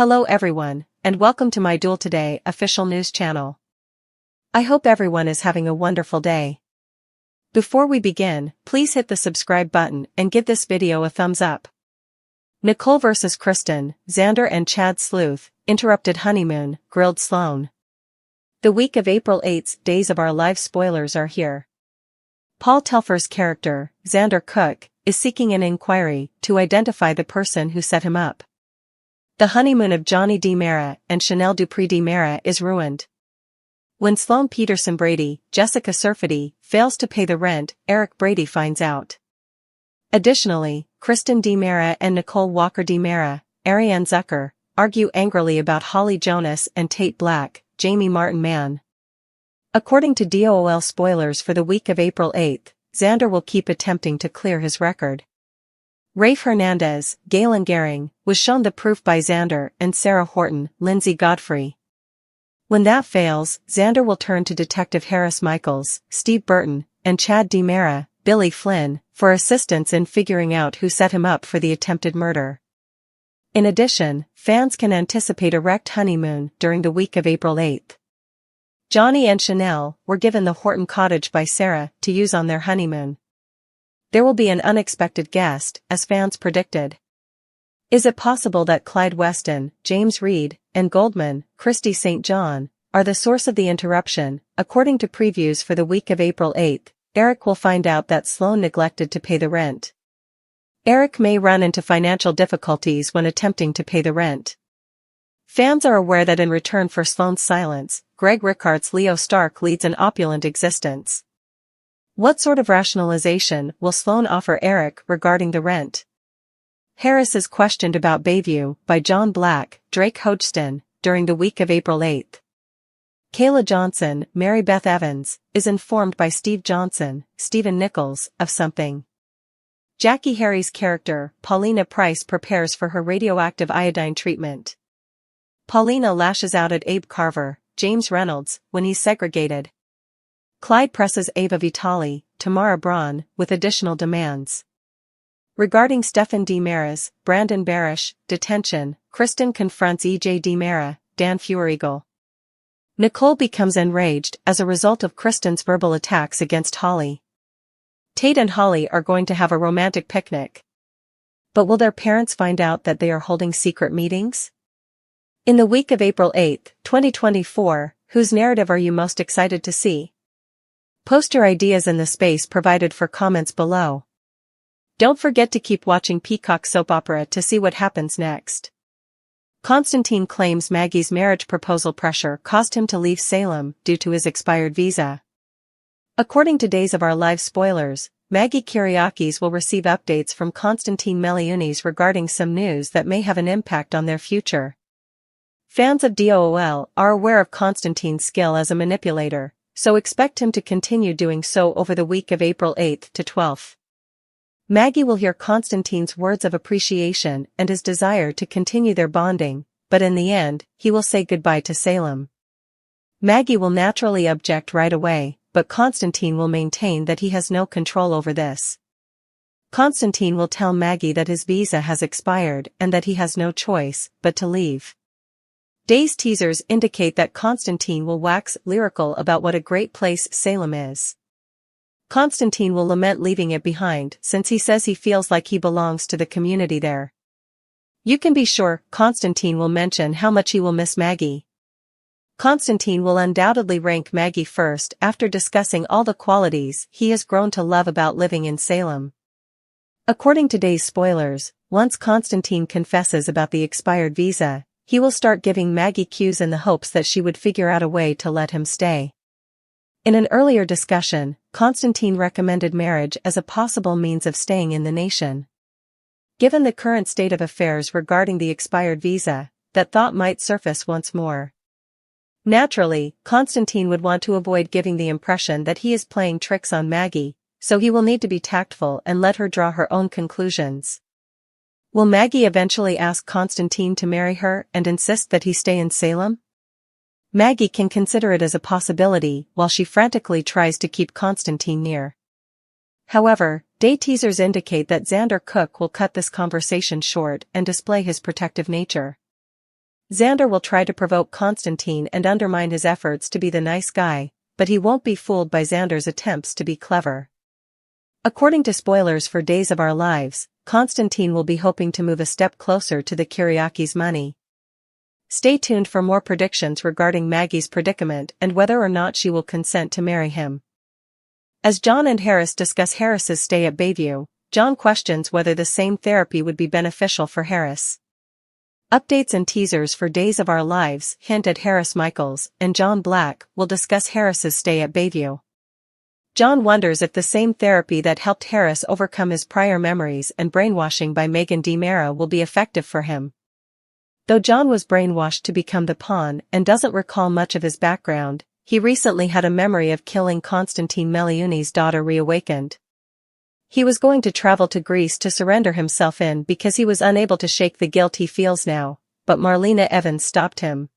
Hello everyone, and welcome to my Duel Today official news channel. I hope everyone is having a wonderful day. Before we begin, please hit the subscribe button and give this video a thumbs up. Nicole vs. Kristen, Xander and Chad Sleuth, interrupted honeymoon, grilled Sloane. The week of April 8th's Days of Our Lives spoilers are here. Paul Telfer's character, Xander Cook, is seeking an inquiry to identify the person who set him up. The honeymoon of Johnny DiMera and Chanel Dupree DiMera is ruined. When Sloane Peterson Brady, Jessica Surfety, fails to pay the rent, Eric Brady finds out. Additionally, Kristen DiMera and Nicole Walker DiMera, Ariane Zucker, argue angrily about Holly Jonas and Tate Black, Jamie Martin Mann. According to DOL spoilers for the week of April 8th, Xander will keep attempting to clear his record. Rafe Hernandez, Galen Gehring, was shown the proof by Xander and Sarah Horton, Lindsay Godfrey. When that fails, Xander will turn to Detective Harris Michaels, Steve Burton, and Chad DiMera, Billy Flynn, for assistance in figuring out who set him up for the attempted murder. In addition, fans can anticipate a wrecked honeymoon during the week of April 8th. Johnny and Chanel were given the Horton cottage by Sarah to use on their honeymoon. There will be an unexpected guest, as fans predicted. Is it possible that Clyde Weston, James Reed, and Goldman, Christy St. John, are the source of the interruption? According to previews for the week of April 8th, Eric will find out that Sloane neglected to pay the rent. Eric may run into financial difficulties when attempting to pay the rent. Fans are aware that in return for Sloane's silence, Greg Rickart's Leo Stark leads an opulent existence. What sort of rationalization will Sloane offer Eric regarding the rent? Harris is questioned about Bayview by John Black, Drake Hodgson, during the week of April 8th. Kayla Johnson, Mary Beth Evans, is informed by Steve Johnson, Stephen Nichols, of something. Jackie Harry's character, Paulina Price, prepares for her radioactive iodine treatment. Paulina lashes out at Abe Carver, James Reynolds, when he's segregated. Clyde presses Ava Vitale, Tamara Braun, with additional demands. Regarding Stefan DiMera's, Brandon Barish, detention, Kristen confronts E.J. DiMera, Dan Feuereagle. Nicole becomes enraged as a result of Kristen's verbal attacks against Holly. Tate and Holly are going to have a romantic picnic. But will their parents find out that they are holding secret meetings? In the week of April 8, 2024, whose narrative are you most excited to see? Post your ideas in the space provided for comments below. Don't forget to keep watching Peacock soap opera to see what happens next. Constantine claims Maggie's marriage proposal pressure caused him to leave Salem due to his expired visa. According to Days of Our Lives spoilers, Maggie Kyriakis will receive updates from Constantine Meliunis regarding some news that may have an impact on their future. Fans of DOOL are aware of Constantine's skill as a manipulator, so expect him to continue doing so over the week of April 8th to 12th. Maggie will hear Constantine's words of appreciation and his desire to continue their bonding, but in the end, he will say goodbye to Salem. Maggie will naturally object right away, but Constantine will maintain that he has no control over this. Constantine will tell Maggie that his visa has expired and that he has no choice but to leave. Days teasers indicate that Constantine will wax lyrical about what a great place Salem is. Constantine will lament leaving it behind since he says he feels like he belongs to the community there. You can be sure Constantine will mention how much he will miss Maggie. Constantine will undoubtedly rank Maggie first after discussing all the qualities he has grown to love about living in Salem. According to Days spoilers, once Constantine confesses about the expired visa, he will start giving Maggie cues in the hopes that she would figure out a way to let him stay. In an earlier discussion, Constantine recommended marriage as a possible means of staying in the nation. Given the current state of affairs regarding the expired visa, that thought might surface once more. Naturally, Constantine would want to avoid giving the impression that he is playing tricks on Maggie, so he will need to be tactful and let her draw her own conclusions. Will Maggie eventually ask Constantine to marry her and insist that he stay in Salem? Maggie can consider it as a possibility while she frantically tries to keep Constantine near. However, day teasers indicate that Xander Cook will cut this conversation short and display his protective nature. Xander will try to provoke Constantine and undermine his efforts to be the nice guy, but he won't be fooled by Xander's attempts to be clever. According to spoilers for Days of Our Lives, Constantine will be hoping to move a step closer to the Kyriakis' money. Stay tuned for more predictions regarding Maggie's predicament and whether or not she will consent to marry him. As John and Harris discuss Harris's stay at Bayview, John questions whether the same therapy would be beneficial for Harris. Updates and teasers for Days of Our Lives hint at Harris Michaels and John Black will discuss Harris's stay at Bayview. John wonders if the same therapy that helped Harris overcome his prior memories and brainwashing by Megan DiMera will be effective for him. Though John was brainwashed to become the pawn and doesn't recall much of his background, he recently had a memory of killing Constantine Meliuni's daughter reawakened. He was going to travel to Greece to surrender himself in because he was unable to shake the guilt he feels now, but Marlena Evans stopped him.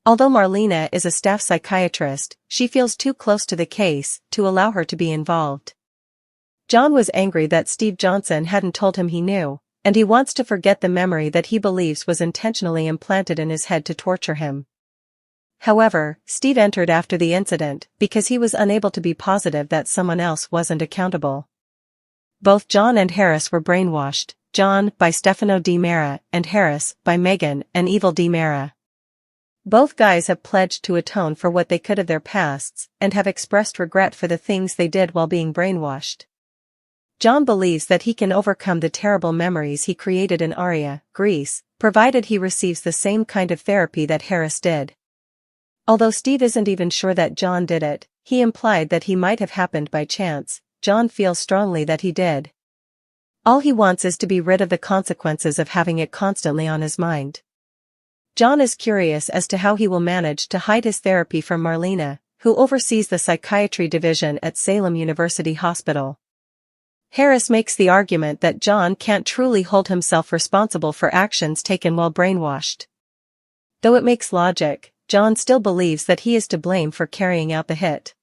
Although Marlena is a staff psychiatrist, she feels too close to the case to allow her to be involved. John was angry that Steve Johnson hadn't told him he knew, and he wants to forget the memory that he believes was intentionally implanted in his head to torture him. However, Steve entered after the incident because he was unable to be positive that someone else wasn't accountable. Both John and Harris were brainwashed, John by Stefano DiMera and Harris by Megan and Evil DiMera. Both guys have pledged to atone for what they could of their pasts and have expressed regret for the things they did while being brainwashed. John believes that he can overcome the terrible memories he created in Aria, Greece, provided he receives the same kind of therapy that Harris did. Although Steve isn't even sure that John did it, he implied that he might have happened by chance. John feels strongly that he did. All he wants is to be rid of the consequences of having it constantly on his mind. John is curious as to how he will manage to hide his therapy from Marlena, who oversees the psychiatry division at Salem University Hospital. Harris makes the argument that John can't truly hold himself responsible for actions taken while brainwashed. Though it makes logic, John still believes that he is to blame for carrying out the hit.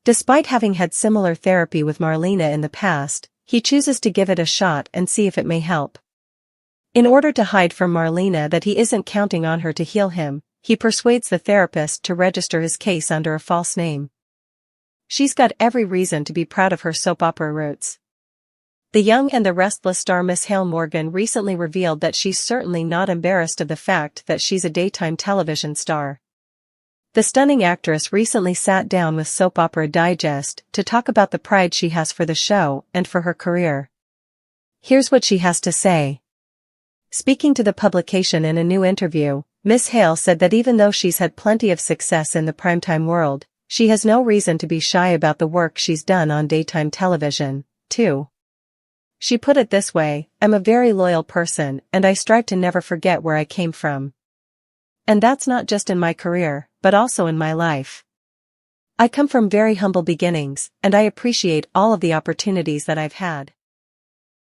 Despite having had similar therapy with Marlena in the past, he chooses to give it a shot and see if it may help. In order to hide from Marlena that he isn't counting on her to heal him, he persuades the therapist to register his case under a false name. She's got every reason to be proud of her soap opera roots. The Young and the Restless star Miss Hale Morgan recently revealed that she's certainly not embarrassed of the fact that she's a daytime television star. The stunning actress recently sat down with Soap Opera Digest to talk about the pride she has for the show and for her career. Here's what she has to say. Speaking to the publication in a new interview, Miss Hale said that even though she's had plenty of success in the primetime world, she has no reason to be shy about the work she's done on daytime television, too. She put it this way, I'm a very loyal person and I strive to never forget where I came from. And that's not just in my career, but also in my life. I come from very humble beginnings, and I appreciate all of the opportunities that I've had.